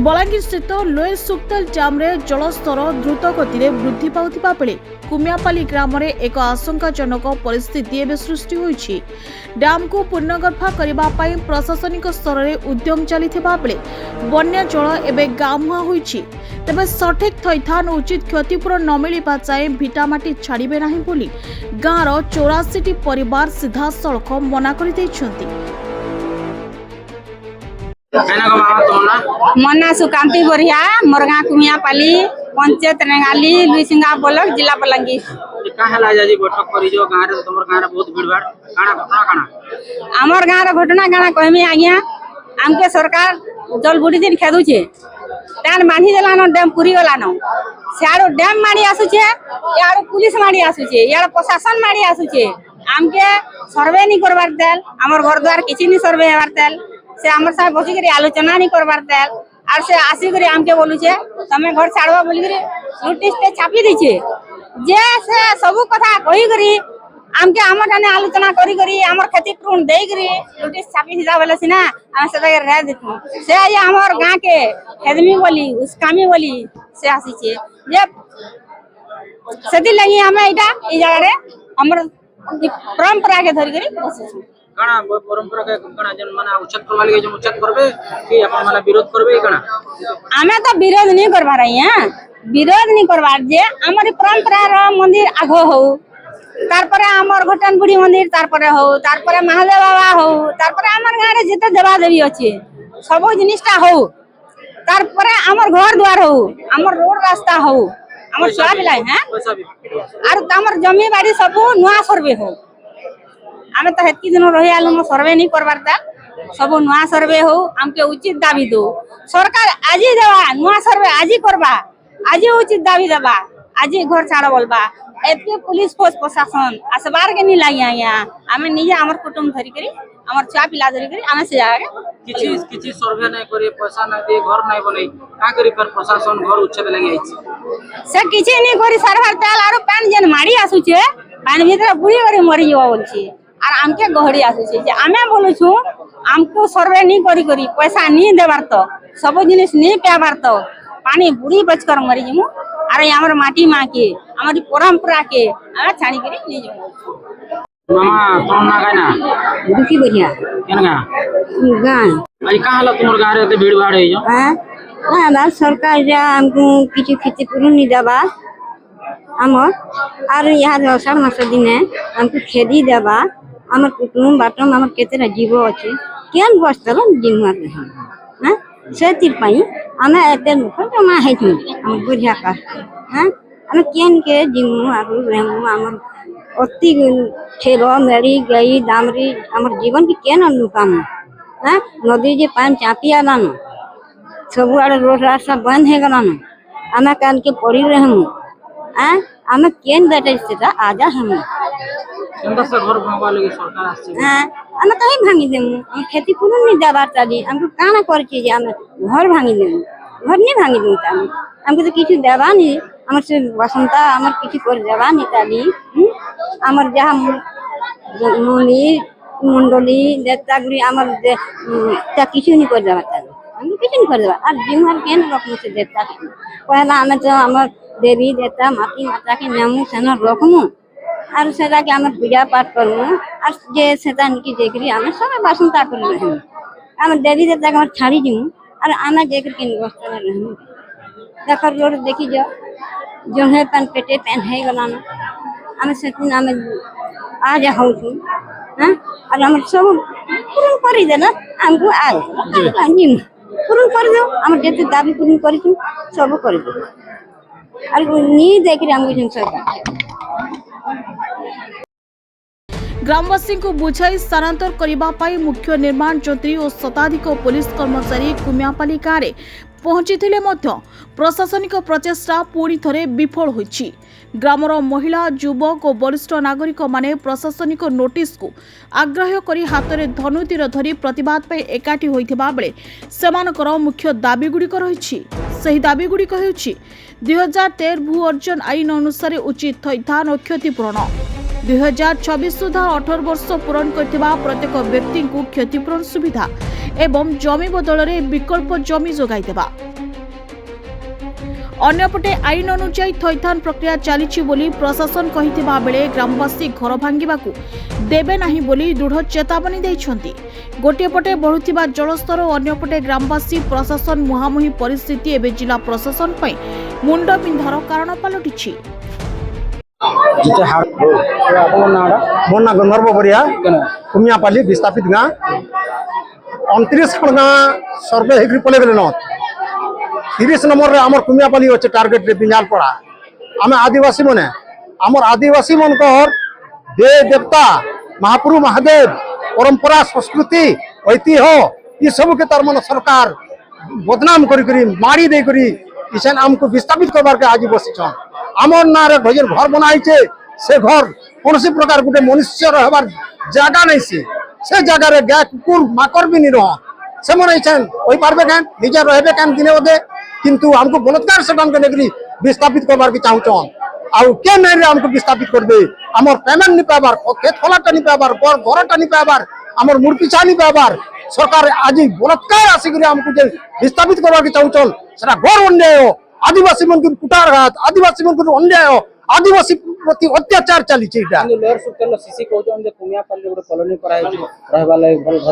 बलांगीर स्थित लोए सुक्तल डैम रे जलस्तर द्रुत गति वृद्धि पाउथिबा बेले कुमियापाली ग्राम में एक आशंकाजनक परिस्थिति एवं सृष्टि होइछि। डैम को पूर्णगर्भा करबा पई प्रशासनिक स्तर में उद्यम चलिथिबा बेले बन्या जल एवं गामुआ होइछि। तेबे सठिक थैथान उचित क्षतिपूरण न मिलिबा जाए भिटामाटी छाड़िबे नाही बोली गाँर 84टी परिवार सीधा सड़क मना कर दैछन्ति। मना सुकांति बोरिया मोरगा कुमियापाली पंचायत रेंगाली लुईसिंगा ब्लॉक जिला बलांगीर। काहेला जाजी बैठक करी जो गां रे तमर गां रे बहुत भीड़ भाड़ काना घटना काना हमर गां रे घटना काना कहमी आज्ञा हमके सरकार जल बुड़ी दिन खेदु छे तान मानी देला न डैम पूरी गला न सियारो डैम मारी आसु छे यार पुलिस मारी आसु छे यार प्रशासन मारी आसु छे हमके सर्वे नहीं करबार देल हमर घर द्वार किछि नहीं सर्वे हेबार देल से हमर साथ बसी करी आलोचना नहीं करबार देल और से आसी करी हमके बोलु छे तमे घर छाड़बा बोली करी नोटिस ते छापी दै छे जे से सब कथा कहि करी हमके हमर ठाने आलोचना करी करी हमर क्षतिपूरण देई करी नोटिस छापी दिदा बोले सिना हम से रह देतु से ये हमर गां के हेदमी बोली उसकामी बोली से आसी छे जे सेति लगी हमें एटा ई जगह रे हमर परंपरा के धरि करी बसे छु काना परंपरा के काना जन माने उच्चत प्रणाली के जन उच्चत करबे कि अपन माने विरोध करबे काना हमें तो विरोध नहीं करबा रही हैं विरोध नहीं करबा जे हमर परंपरा रो मंदिर आगो हो तारपरे हमर घटन बुढ़ी मंदिर तारपरे हो तारपरे महादेव बाबा हो तारपरे हमर गां रे जते देवा देवी अछि सब जिनिसटा हो तारपरे हमर घर द्वार हो हमर रोड रास्ता हो हमर सब लाई हैं और हमर जमी बाड़ी सब नुआ सर्वे हो हमें तो हेतकी दिन रही आलू में सर्वे नहीं करबारता सब नुआ सर्वे हो हमके उचित दाबी दो सरकार आज ही देवा नुआ सर्वे आज ही करबा आज ही उचित दाबी देबा आज ही घर छाड़ बोलबा एते पुलिस फोर्स प्रशासन आसबार के नहीं लागिया यहाँ हमें निजे हमर कुटुंब धरी करी हमर छुआ पिला धरी करी हमें से जाके किछि सर्वे नहीं करे पैसा नहीं दे घर नहीं बने का करी कर प्रशासन घर उच्छेद लगी आइछि से किछि नहीं करी सरकार तेल आरो पानी जन मारी आसु छे पानी भीतर बुड़ी करी मरी जावा बोलछि और हमके गहरी आसु छे जे हमें बोलु छु हमको सर्वे नहीं करी करी पैसा नहीं देबार तो सब जिनिस नहीं पेबार तो पानी बुड़ी बचकर मरी जमु अरे हमर माटी मां के हमारी परंपरा के आ छाणी करी नहीं जमु मामा तुम ना गाना दुखी बढ़िया केनगा गान आई काहला तुमर गां रे भीड़ भाड़ है जो हां ना सरकार जा हमको किछि क्षतिपूरण नहीं देबा हमर और यहाँ अषाढ़ मास दिन हमको खेदी देबा हमर कुटुंब बाटम हमर केतेरा जीव अछि केन बस्तल जिम्मा हां से तिर पई हमें एते मुख जमा है छु हम बुझिया का हां हम केन के जिम्मु आगु रहमु हमर अति ठेलो मेरी गई दामरी हमर जीवन की केन अनुकाम हां नदी जे पान चापिया लान सब आड़ रोड रास्ता बंद है गलान हमें कान के पड़ी रहमु हां हमें केन बेटे से आजा हम केनदा से घर बनवा लगी सरकार आछि हां हमें कहीं भांगी देमु हम खेती पूर्ण नहीं देबार ताली हमको काना कर छी जे हम घर भांगी देमु घर नहीं भांगी देमु ताली हमको तो किछु देबा नहीं हमर से वसंता हमर किछु कर देबा नहीं ताली हमर जहां मुनी मंडली देवतागुरी हमर ता किछु नहीं कर देबा ताली हम किछु नहीं कर देबा अब जिमहर केन रखमु से देवता पहला हमें तो हमर देवी देवता माटी माता के नामु सना रखमु और सेदा के हम पूजा पाठ करमु और जे सेदान की देखरी हम सब वासंता कर रहमु हम देवी देवता के छाड़ी दिमु और आना जेकर के व्यवस्था रहमु देखर रोड देखी जो है पन पेटे पेन है गलाना हम सेतिन हम आ जा हो छु हां और हम सब पूर्ण करी देना हमको आ जी पूर्ण कर दो हम जेते दाबी पूर्ण करी छु सब कर दो और नी देखरी हम सब ग्रामवासी को बुझाई स्थानांतर करने मुख्य निर्माण जंत्री और शताधिक पुलिस कर्मचारी कुमियापाली गाँव में पहुंची प्रशासनिक प्रचेष्टा पुणी थे विफल होइछि। ग्रामर महिला युवक और वरिष्ठ नागरिक माने प्रशासनिक नोटिस को आग्रह करी हाथ में धनुतीर धरी प्रतिवाद पे एकाठी होइथिबा बेले सेमानकर मुख्य दाबीगुड़िक रहिछि। सही दाबीगुड़िक हेउछि 2013 भू अर्जन आईन अनुसार उचित थैथान और क्षतिपूरण 2026 सुधा 18 वर्ष पूरण करथिबा प्रत्येक व्यक्ति को क्षतिपूरण सुविधा एवं जमी बदल में विकल्प जमी जोगाई देबा। अन्यपटे आईन अनुसार थैथान प्रक्रिया चली बोली प्रशासन कहिथिबा बेले ग्रामवासी घर भांगिबाकू देबे नाही बोली दृढ़ चेतावनी दैछंती। गोटे पटे बढ़ुथिबा जलस्तर और अन्यपटे ग्रामवासी प्रशासन मुहामुही परिस्थिति एबे जिला प्रशासन पई मुंड बिंधार कारण पलटिछि। मोर ना गंधर्व बरिया कुमियापाली विस्थापित गाँ 29 गाँ सर्वे होकर पले गले न 30 नंबर रे आमर कुमियापाली अच्छे टार्गेट रे बिंजाल पड़ा आम आदिवासी मने आमर आदिवासी मन दे देवता महाप्रभु महादेव परंपरा संस्कृति ऐतिह्य ये सब के तार मन सरकार बदनाम करी मारी दे करी इसन हमको विस्थापित करबार के आज बसिछन आमर ना रे भजन घर बनाई से घर कौन प्रकार गोटे मनुष्य रहबार जगह नहीं से जगह रे गाय कुकुर माकर भी नहीं रह से मन इछन ओई पारबे कान निजे रहबे कान दिने ओदे किंतु हमको बलात्कार से के नेकरी विस्थापित करबार के चाहूछन आउ के नहीं रे हमको विस्थापित करबे हमर पेमेंट नहीं पाबार खेत खलाटा नहीं पाबार घरटा नहीं पाबार हमर मुर्पिछा नहीं पाबार सरकार आज बलात्कार आसिक हमको जे विस्थापित करबार के चाहूछन सेटा घर अन्याय आदिवासी मन को कुटारघात आदिवासी मन को अन्याय आदिवासी प्रति अत्याचार चली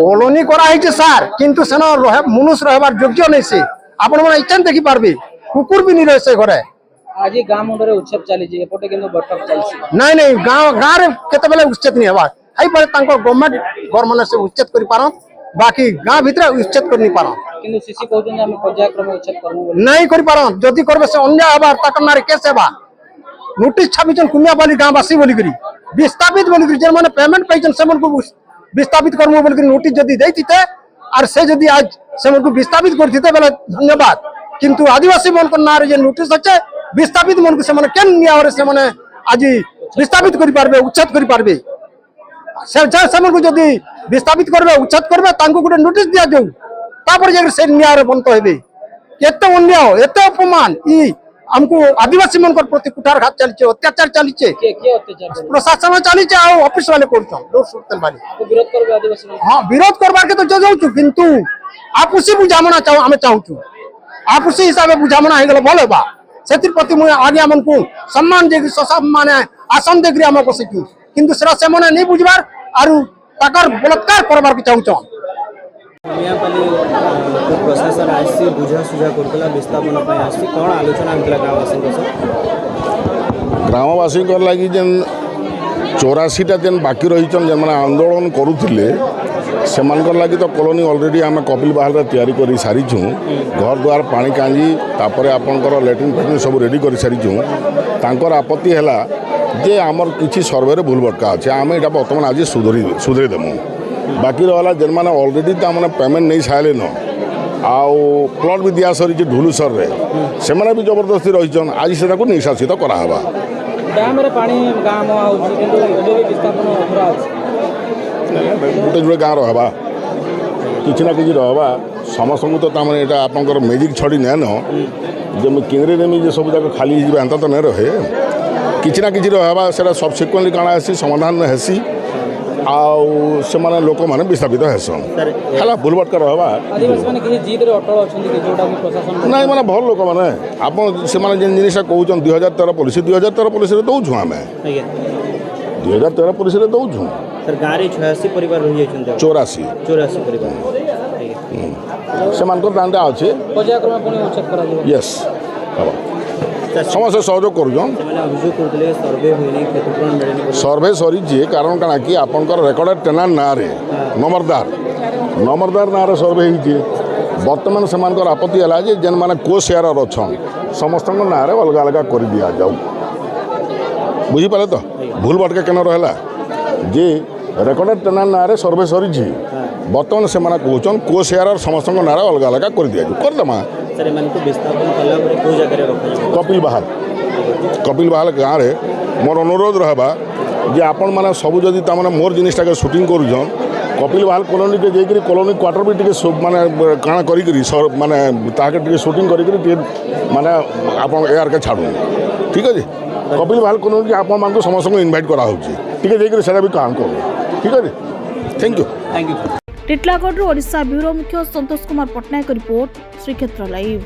कॉलोनी करा सार किंतु सेन मनुष्य रहबार योग्य नहीं से आपण मन इच्छा देखि पारबे कुकुर भी नहीं रहे से घरे आज गाँ मुंडरे उत्सव चली एपटे किंतु बैठक चली नहीं गाँ रे केते बेले उच्चेत नहीं हवा हई पर तांको गवर्नमेंट घर मन से उच्चेत करि पारो बाकी गाँ भीतर उच्चेत कर नहीं पारो किंतु सीसी कहउछन हम पर्यायक्रम उच्चेत करबो नहीं करि पारो जदी करबे से अन्याय हबार ताकर नारे केस हेबा नोटिस छापिछन कुमियापाली गाँवासी बोली विस्थापित बोली जे माने पेमेंट पाइछन से मन को विस्थापित करमु बोली नोटिस जदी दैथिते और से जदी आज से मन को विस्थापित करथिते बेले धन्यवाद किंतु आदिवासी मन को नारे जे नोटिस अच्छे विस्थापित मन को से माने केन निया रे से माने आज विस्थापित करि पारबे उच्छेद करि पारबे से मन को जदी विस्थापित करबे उच्छेद करबे तांको गुटे नोटिस दिया जाऊ तापर जे से निया रे बंत हेबे एते अन्याय एते अपमान ई हमको आदिवासी मन प्रति कुठारघात चलছে अत्याचार चलছে प्रशासन चलছে आ ऑफिस वाले करछन लोग सुरतल वाले विरोध करबे आदिवासी हां विरोध करबार के तो जाउछु किंतु आपुसी बुझामणा चाहू हमें चाहूछु आपुसी हिसाब बुझामणा हे गेल भले बा सेतिर प्रति मु आगे हमन को सम्मान देगी सम्मान आसन देगी हम बसिछु किंतु सेरा से मने नहीं बुझबार आरु ताकर बलात्कार करबार के चाहूछु कुमियापाली प्रशासन आसी बुझा सुझा करतला विस्थापन पय आसी कोन आलोचना होतला ग्रामवासी लगी जेन 84टा जेन बाकी रहीचन जेन माने आंदोलन करुथिले सेमानकर लगी तो कॉलोनी ऑलरेडी आम कपिल बाहल तैयारी कर सारीचु घर द्वार पानी कांजी तापर आपंकर लैट्रिन फैट्रिन सब रेडी कर सारीचु तांकर आपत्ति है जे आमर किसी सर्वे भूल भटका अच्छे आम यहाँ बर्तमान आज सुधरी देमु बाकी रहा जेन मैंने ऑलरेडी तो मैंने पेमेंट नहीं सारे न आउ प्लट भी दिया सरी ढुलुसर से मैंने भी जबरदस्ती रहीचन आज से निशासित करावा गोटे जोड़े गाँव रहा कि ना कि रहा समस्त तो तमें यहाँ आप मेजिक छड़ी नैन जो किंग्रे नेमी सब जाक खाली एंता तो नहीं रहे कि ना कि रहा से सबसिक्वेंटली काଣା हेसी समाधान हेसी आउ से माने लोक माने विस्थापित हेसन है भूल भटका रहा ना मैंने भल लोक मैंने आप जेन जिनसा कहूँ 2013 पॉलिसी 2013 पॉलिसी दौछुँ आम 2013 पॉलिसी दौछुँ गाँव 86 परिवार रही 84 परिवार से दांडा अच्छे यस समस्त सहयोग कर सर्वे सरी कारण कण कि आपंकर रेकर्डेड टेनांट ना नंबरदार ना सर्वे बर्तमान से आपत्ति है जेन मैंने को शेयर अच्छन समस्त ना अलग अलग कर दिया जाऊ बुझीपारे तो भूल भटका केन रहा जे रेकर्डेड टेनांट ना सर्वे सरी बर्तमान से कहन को शेयर समस्त ना अलग अलग कर दिया जाऊ करदेमा कपिल बाहल गाँव में मोर अनुरोध रहा जे आपण मैंने सब जदि तमें मोर जिनटा के शूटिंग करुन कपिल बाहल कॉलोनी के जाकर कॉलोनी क्वार्टर भी टे माने काଣା करी माने ताके शूटिंग करी माने आप एआर के छाड़ू ठीक अच्छे कपिल बाहल कॉलोनी आप समस्त इनभाइट करा भी काम करूँ ठीक है thank you Titlagarh Odisha bureau मुख्य संतोष कुमार पट्टनायक रिपोर्ट श्रीक्षेत्र लाइव।